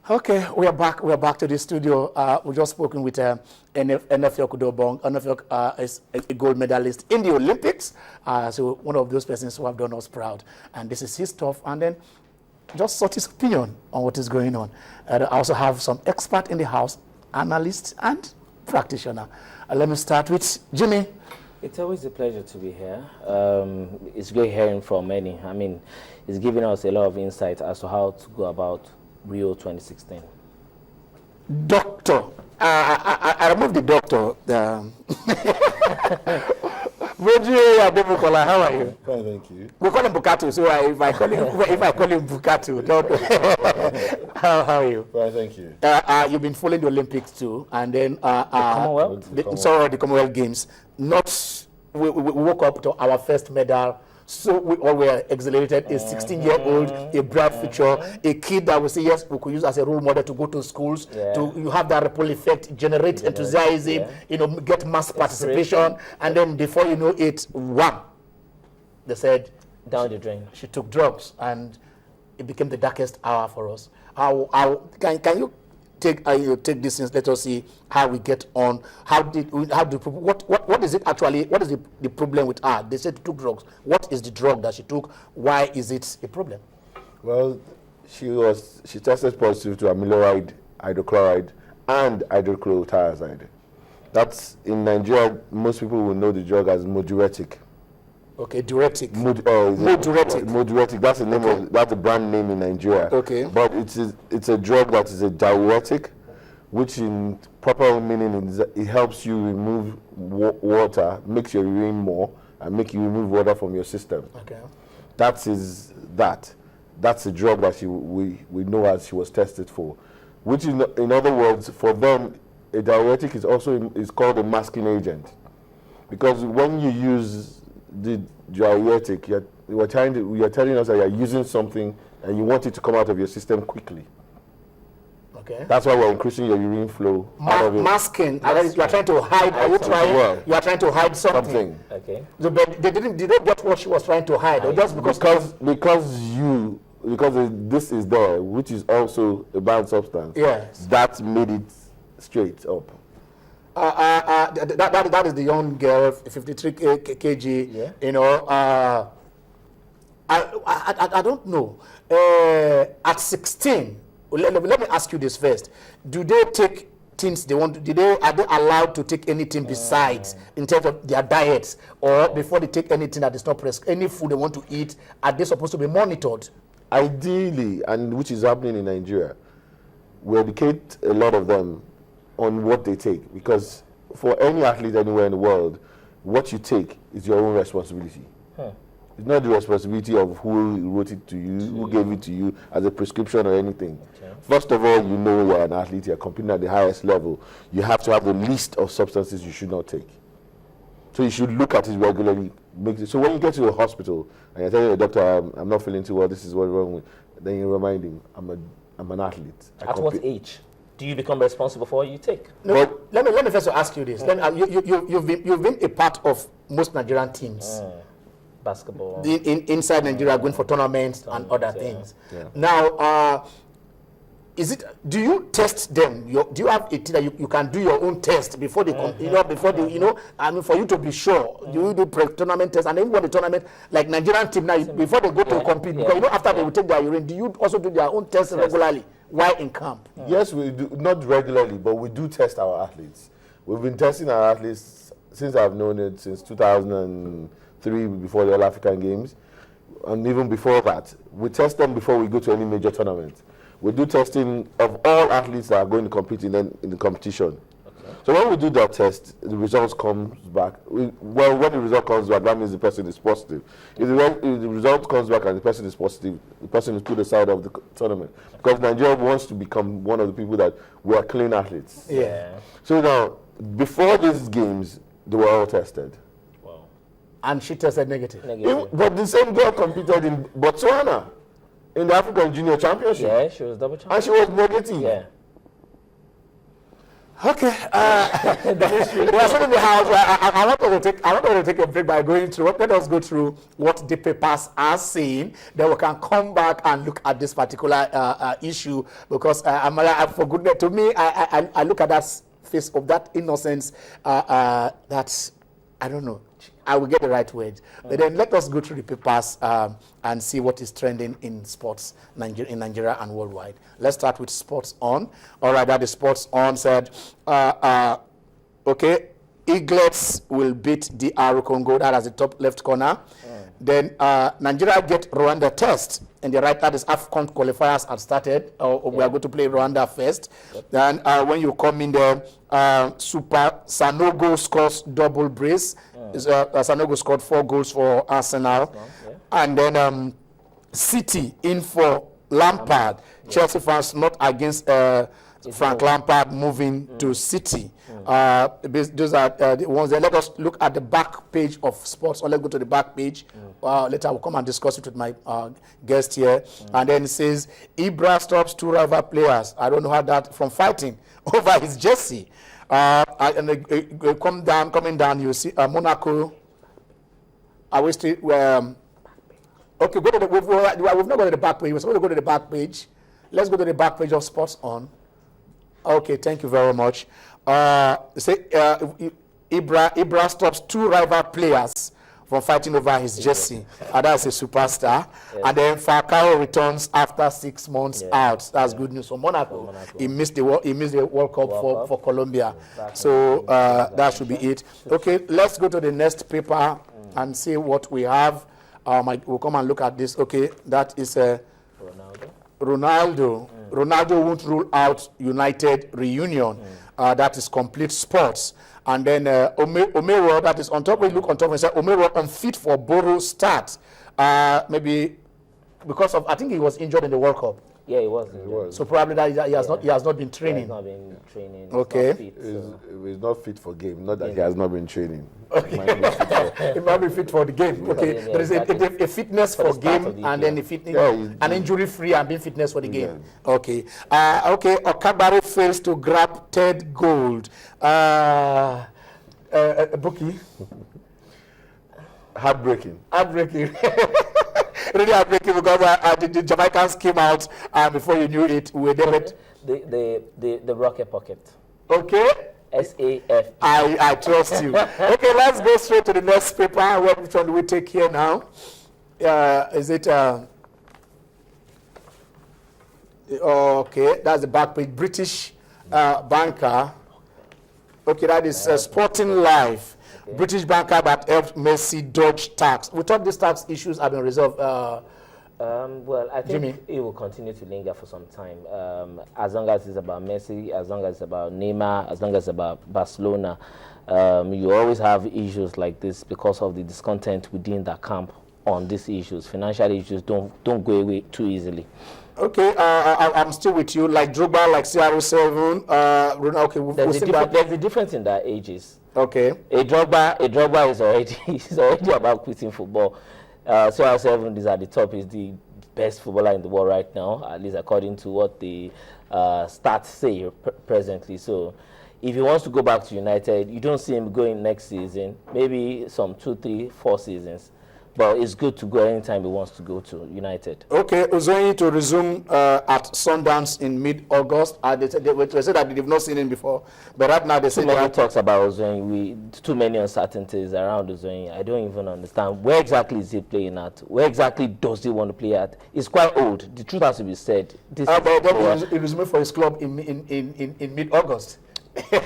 Okay, we are back. We are back to the studio. We just spoken with NFL Kudobong. NFL is a gold medalist in the Olympics. So one of those persons who have done us proud. And this is his stuff. And then just sought his opinion on what is going on. I also have some expert in the house, analyst and practitioner. Let me start with Jimmy. It's always a pleasure to be here. It's great hearing from many. I mean, it's giving us a lot of insight as to how to go about Rio 2016. Doctor. I removed the doctor. How are you? Fine, thank you. We call him Bukatu, so if I call him Bukatu, don't. How are you? Fine, thank you. You've been following the Olympics too, and then Commonwealth? the Commonwealth Games. We woke up to our first medal. So we all were exhilarated. A 16-year-old, a bright future, a kid that we say, yes, we could use as a role model to go to schools, you have that ripple effect, generate enthusiasm, get mass participation, and then before you know it, they said, down the drain. She took drugs, and it became the darkest hour for us. Can you take this since let us see how we get on. What is it actually? What is the problem with her? They said she took drugs. What is the drug that she took? Why is it a problem? Well, she tested positive to amyloid, hydrochloride, and hydrochlorothiazide. That's in Nigeria. Most people will know the drug as moduretic. Okay, diuretic. Moduretic. Moduretic. That's the name of that's the brand name in Nigeria. Okay. But it's a drug that is a diuretic, which in proper meaning is it helps you remove water, makes your urine more, and make you remove water from your system. Okay. That's a drug that we know as she was tested for, which in other words, for them, a diuretic is called a masking agent, because when you use the diuretic, you're telling us that you're using something and you want it to come out of your system quickly. Okay. That's why we're increasing your urine flow. Masking. You are trying to hide. You are trying to hide something. Okay. So, but they didn't get what she was trying to hide, or just because this is there, which is also a banned substance. Yes. That made it straight up. That is the young girl, 53 kg. Yeah. You know, I don't know. At 16, let me ask you this first: do they take things they want? Are they allowed to take anything besides in terms of their diets, or before they take anything that is not prescribed, any food they want to eat? Are they supposed to be monitored? Ideally, and which is happening in Nigeria, we educate a lot of them on what they take, because for any athlete anywhere in the world, what you take is your own responsibility. It's not the responsibility of who wrote it to you, who gave it to you as a prescription or anything. Okay. First of all, you know you're an athlete, you're competing at the highest level. You have to have a list of substances you should not take. So you should look at it regularly. So when you get to a hospital and you're telling the doctor, I'm not feeling too well, this is what's wrong with, then you remind him, I'm an athlete. At what age do you become responsible for what you take? No, let me first ask you this. You've been a part of most Nigerian teams. Basketball. Inside Nigeria, going for tournaments and other things. Yeah. Now, do you test them? Do you have a thing that you can do your own test before they come? I mean, for you to be sure, do you do pre-tournament tests? And then when the tournament, like Nigerian team now, before they go to compete, because after they will take their urine, do you also do their own tests regularly? Why in camp? Yes, we do, not regularly, but we do test our athletes. We've been testing our athletes since I've known it, since 2003, before the All African Games, and even before that. We test them before we go to any major tournament. We do testing of all athletes that are going to compete in the competition. Okay. So when we do that test, the results comes back. When the result comes back, that means the person is positive. If the result comes back and the person is positive, the person is put aside of the tournament. Because Nigeria wants to become one of the people that we are clean athletes. Yeah. So now, before these games, they were all tested. Wow. And she tested negative. But the same girl competed in Botswana in the African Junior Championship. Yeah, she was double champion. And she was negative. Yeah. Okay, there are some in the house. I want to take a break by going through. Let us go through what the papers are saying. Then we can come back and look at this particular issue because for goodness, to me, I look at that face of that innocence. That's I don't know. I will get the right word. But then let us go through the papers and see what is trending in sports in Nigeria and worldwide. Let's start with Sports On. All right, that is Sports On said, okay, Eaglets will beat DR Congo. That is the top left corner. Then Nigeria get Rwanda test. And the right, that is AFCON qualifiers have started. We are going to play Rwanda first. Then when you come in there, Super Sanogo scores double brace. Sanogo scored 4 goals for Arsenal. And then City in for Lampard. Chelsea fans not against Frank Lampard moving to City. Those are the ones that let us look at the back page of sports, or let's go to the back page. Later I will come and discuss it with my guest here. And then it says, Ibra stops 2 rival players. I don't know how that, from fighting over his jersey. And coming down, you see Monaco. I wish to, okay, go to the, we've not gone to the back page. We're supposed to go to the back page. Let's go to the back page of Sports On. Okay, thank you very much. Ibra stops 2 rival players from fighting over his jersey. That's a superstar. And then Falcao returns after 6 months out. That's good news for Monaco. He missed the World Cup for Colombia. Exactly. So that should be it. Okay, let's go to the next paper and see what we have. We'll come and look at this. Okay, that is Ronaldo. Ronaldo won't rule out United reunion. That is Complete Sports. And then Omero, that is on top. We look on top and say Omero unfit for Boro start. Maybe because of, I think he was injured in the World Cup. Yeah, he was. So probably that he has not been training. He has not been training. Okay. He's not fit for game. Not that he has not been training. Okay. He might be fit for the game. Yeah. Okay. There is a fitness for game and then a fitness, an injury-free and being fitness for the game. Okay. Okay. Okabare fails to grab 3rd gold. Bookie. Heartbreaking. Really heartbreaking because the Jamaicans came out and before you knew it, we were the rocket pocket. Okay. SAF. I trust you. Okay, let's go straight to the next paper. Which one do we take here now? Is it? Okay, that's the back page. British banker. Okay, that is Sporting Life. Okay. British banker that helped Messi dodge tax. We thought these tax issues have been resolved. Well, I think Jimmy? it will continue to linger for some time. As long as it's about Messi, as long as it's about Neymar, as long as it's about Barcelona, you always have issues like this because of the discontent within the camp on these issues. Financial issues don't go away too easily. Okay, I'm still with you. Like Drogba, like CR7. Okay, there's a difference in their ages. Okay. A Drogba is already about quitting football. CR7 is at the top. Is the best footballer in the world right now, at least according to what the stats say presently. So, if he wants to go back to United, you don't see him going next season. Maybe some 2, 3, 4 seasons. But it's good to go anytime he wants to go to United. Okay, Uzoyi to resume at Sundance in mid-August. They said that they've not seen him before, but right now they say too many talks about Uzoyi. Too many uncertainties around Uzoyi. I don't even understand where exactly is he playing at. Where exactly does he want to play at? He's quite old. The truth has to be said. He resumed for his club in mid-August. Okay,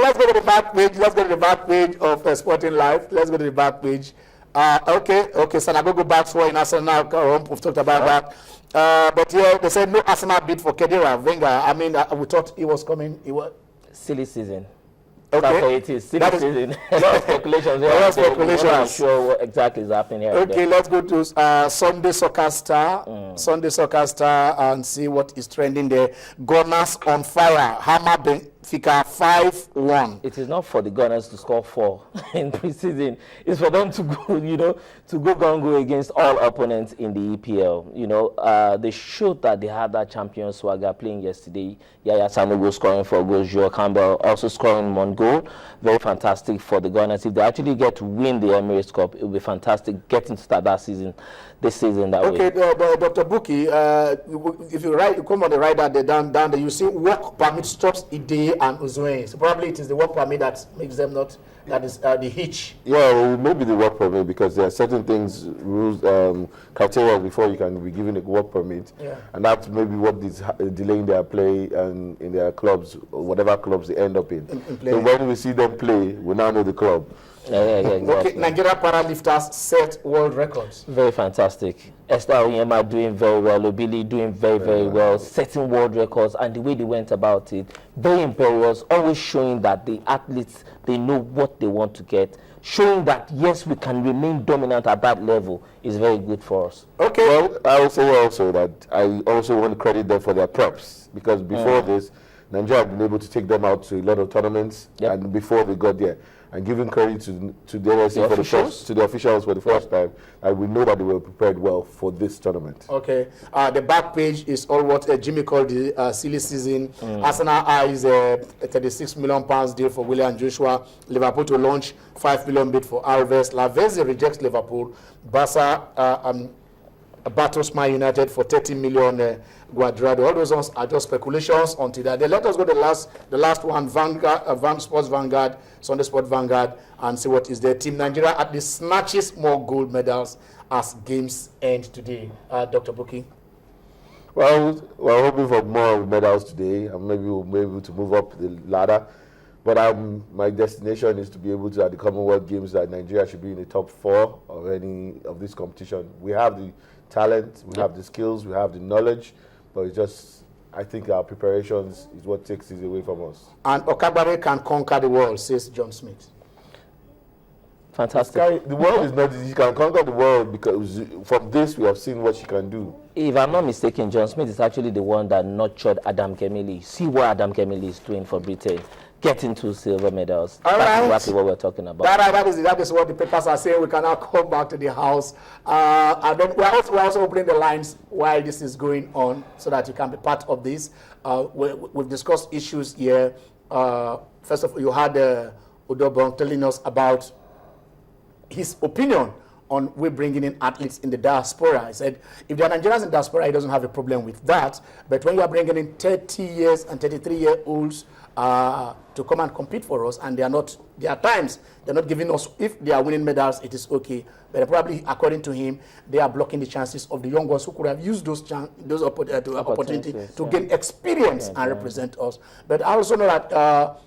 let's go to the back page. Let's go to the back page of Sporting Life. Let's go to the back page. Okay, Sanagogo back for in Arsenal. We've talked about that. But yeah, they said no Arsenal bid for Kedira Wenger. I mean, we thought he was coming. He was silly season. Okay, it is silly season. A lot of speculations. We're not sure what exactly is happening here. Okay, let's go to Sunday Soccer Star. Sunday Soccer Star and see what is trending there. Gunners on fire. Hammer Fika 5-1. It is not for the Gunners to score 4 in preseason. It's for them to go, to go against all opponents in the EPL. They showed that they had that champion swagger playing yesterday. Yaya Sanogo scoring 4 goals, Joe Campbell also scoring 1 goal. Very fantastic for the Gunners. If they actually get to win the Emirates Cup, it will be fantastic getting to start this season that way. Okay, Dr. Buki, if you come on the right there, down there, you see work permit stops Ide and Uzwe. So probably it is the work permit that makes them not, that is the hitch. Yeah, well, maybe the work permit, because there are certain things, rules, criteria before you can be given a work permit. Yeah. And that's maybe what is delaying their play and in their clubs, or whatever clubs they end up in. So when we see them play, we now know the club. Yeah, exactly. Okay, Nigeria paralifters set world records. Very fantastic. Esther Onyema doing very well, Obili doing very well, setting world records, and the way they went about it, very imperious, always showing that the athletes, they know what they want to get, showing that, yes, we can remain dominant at that level is very good for us. Okay. Well, I will say also that I also want to credit them for their props, because before this, Nigeria had been able to take them out to a lot of tournaments, and before they got there, and giving credit to the NSC to the officials for the first time, and we know that they were prepared well for this tournament. Okay, the back page is all what Jimmy called the silly season. Arsenal eyes a £36 million deal for Willian Joshua. Liverpool to launch $5 million bid for Alves. Lavezzi rejects Liverpool. Barca battles Man United for $30 million. Guadrado. All those ones are just speculations until that. Let us go to the last one, Vanguard, Sports Vanguard, Sunday Sport Vanguard, and see what is there. Team Nigeria at least snatches more gold medals as games end today. Dr. Buki. Well, we're hoping for more medals today, and maybe we'll be able to move up the ladder. But my destination is to be able to, at the Commonwealth Games, that Nigeria should be in the top 4 of any of this competition. We have the talent, we have the skills, we have the knowledge, but it's just, I think our preparations is what takes it away from us. And Okagbare can conquer the world, says John Smith. Fantastic. The world is not easy. She can conquer the world because from this we have seen what she can do. If I'm not mistaken, John Smith is actually the one that nurtured Adam Kemili. See what Adam Kemili is doing for Britain. Getting 2 silver medals. That's exactly what we're talking about. That is what the papers are saying. We can now come back to the house. And then we're also opening the lines while this is going on so that you can be part of this. We've discussed issues here. First of all, you had Udobong telling us about his opinion on we bringing in athletes in the diaspora. I said, if there are Nigerians in diaspora, he doesn't have a problem with that. But when you are bringing in 30 years and 33-year-olds to come and compete for us, and there are times they're not giving us, if they are winning medals, it is okay. But probably, according to him, they are blocking the chances of the young ones who could have used those opportunities to gain experience and represent us. But I also know that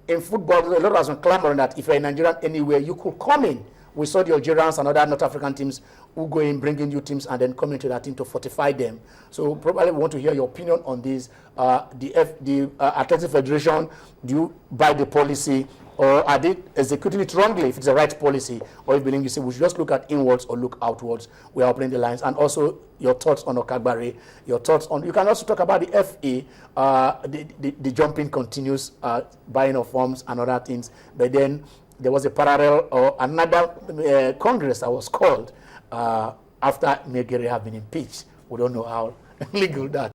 in football, a lot has been clamoring that if you're a Nigerian anywhere, you could come in. We saw the Algerians and other North African teams who go in, bring in new teams, and then come into that team to fortify them. So probably we want to hear your opinion on this. The Athletic Federation, do you buy the policy, or are they executing it wrongly if it's the right policy? Or if you say we should just look at inwards or look outwards? We are opening the lines. And also your thoughts on Okagbare, your thoughts on, you can also talk about the FA, the jumping continues, buying of forms and other things. But then there was a parallel or another Congress that was called after Megere have been impeached. We don't know how legal that